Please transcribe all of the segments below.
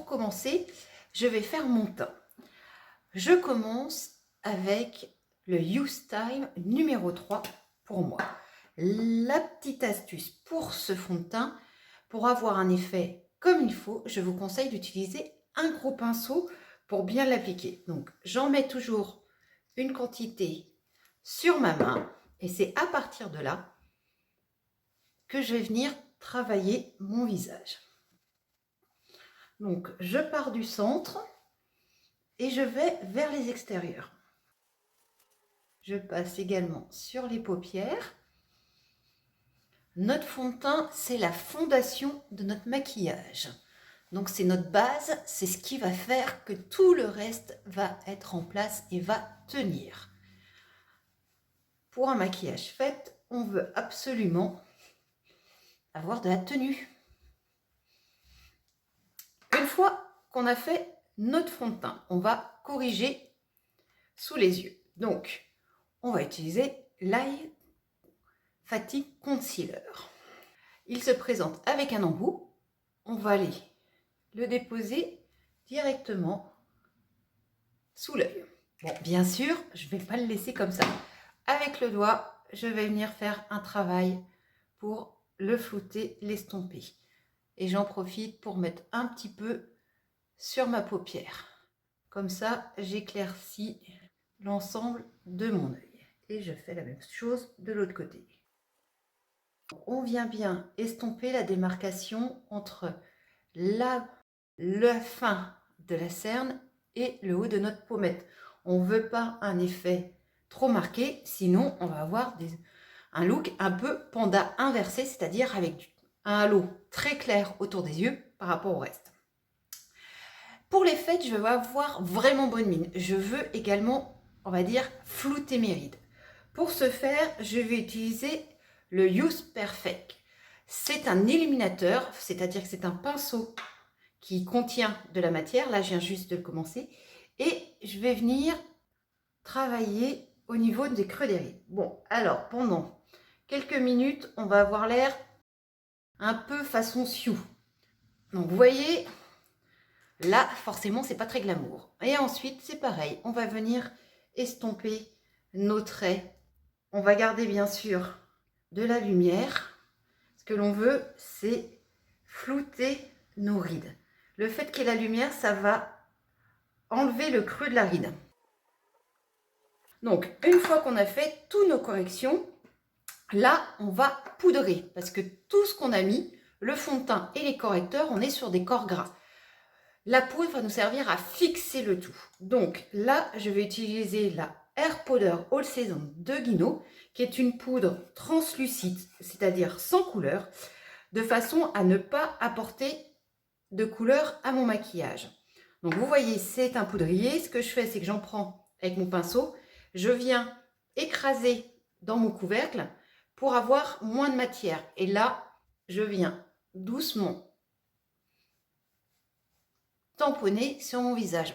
commencer, je vais faire mon teint. Je commence avec le Youth Time numéro 3 pour moi. La petite astuce pour ce fond de teint, pour avoir un effet comme il faut, je vous conseille d'utiliser un gros pinceau pour bien l'appliquer. Donc, j'en mets toujours une quantité sur ma main et c'est à partir de là que je vais venir travailler mon visage. Donc, je pars du centre et je vais vers les extérieurs. Je passe également sur les paupières. Notre fond de teint, c'est la fondation de notre maquillage. Donc, c'est notre base, c'est ce qui va faire que tout le reste va être en place et va tenir. Pour un maquillage fait, on veut absolument avoir de la tenue. Une fois qu'on a fait notre fond de teint, on va corriger sous les yeux. Donc, on va utiliser l'Eye Fatigue Concealer. Il se présente avec un embout. On va aller le déposer directement sous l'œil. Bon, bien sûr, je ne vais pas le laisser comme ça. Avec le doigt, je vais venir faire un travail pour le flouter, l'estomper. Et j'en profite pour mettre un petit peu sur ma paupière. Comme ça, j'éclaircis l'ensemble de mon œil. Et je fais la même chose de l'autre côté. On vient bien estomper la démarcation entre le fin de la cerne et le haut de notre pommette. On ne veut pas un effet trop marqué, sinon on va avoir un look un peu panda inversé, c'est-à-dire avec un halo très clair autour des yeux par rapport au reste. Pour les fêtes, je veux avoir vraiment bonne mine. Je veux également, on va dire, flouter mes rides. Pour ce faire, je vais utiliser le Youth Perfect. C'est un illuminateur, c'est-à-dire que c'est un pinceau qui contient de la matière. Là, je viens juste de le commencer. Et je vais venir travailler au niveau des creux des rides. Bon, alors, pendant quelques minutes, on va avoir l'air un peu façon Sioux. Donc, vous voyez, là, forcément, c'est pas très glamour. Et ensuite, c'est pareil. On va venir estomper nos traits. On va garder, bien sûr, de la lumière. Ce que l'on veut, c'est flouter nos rides. Le fait qu'il y ait la lumière, ça va enlever le creux de la ride. Donc, une fois qu'on a fait toutes nos corrections, là, on va poudrer. Parce que tout ce qu'on a mis, le fond de teint et les correcteurs, on est sur des corps gras. La poudre va nous servir à fixer le tout. Donc là, je vais utiliser la Air Powder All Season de Guinot, qui est une poudre translucide, c'est-à-dire sans couleur, de façon à ne pas apporter de couleur à mon maquillage. Donc vous voyez, c'est un poudrier. Ce que je fais, c'est que j'en prends avec mon pinceau, je viens écraser dans mon couvercle pour avoir moins de matière. Et là, je viens doucement tamponner sur mon visage.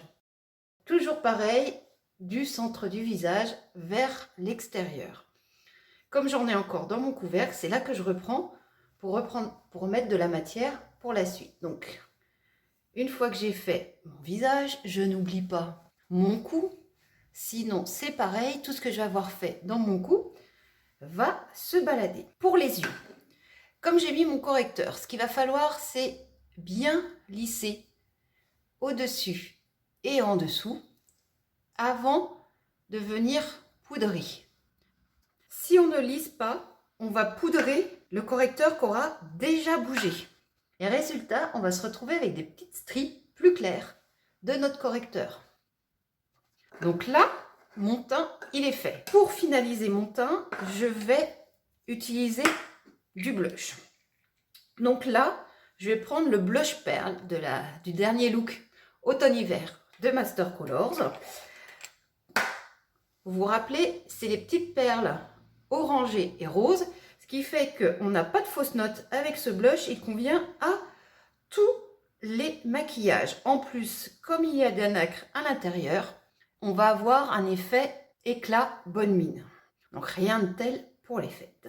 Toujours pareil, du centre du visage vers l'extérieur. Comme j'en ai encore dans mon couvercle, c'est là que je reprends pour remettre de la matière pour la suite. Donc, une fois que j'ai fait mon visage, je n'oublie pas mon cou. Sinon, c'est pareil, tout ce que je vais avoir fait dans mon cou va se balader. Pour les yeux, comme j'ai mis mon correcteur, ce qu'il va falloir, c'est bien lisser au-dessus et en dessous avant de venir poudrer. Si on ne lisse pas, on va poudrer le correcteur qui aura déjà bougé. Et résultat, on va se retrouver avec des petites stries plus claires de notre correcteur. Donc là, mon teint, il est fait. Pour finaliser mon teint, je vais utiliser du blush. Donc là, je vais prendre le blush perle du dernier look automne-hiver de Master Colors. Vous vous rappelez, c'est les petites perles orangées et roses, ce qui fait qu'on n'a pas de fausses notes avec ce blush. Il convient à tous les maquillages. En plus, comme il y a de la nacre à l'intérieur, on va avoir un effet éclat bonne mine. Donc rien de tel pour les fêtes.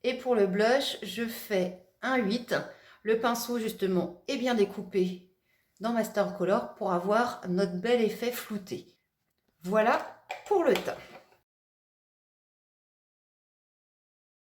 Et pour le blush, je fais un 8. Le pinceau justement est bien découpé dans Master Color pour avoir notre bel effet flouté. Voilà pour le teint.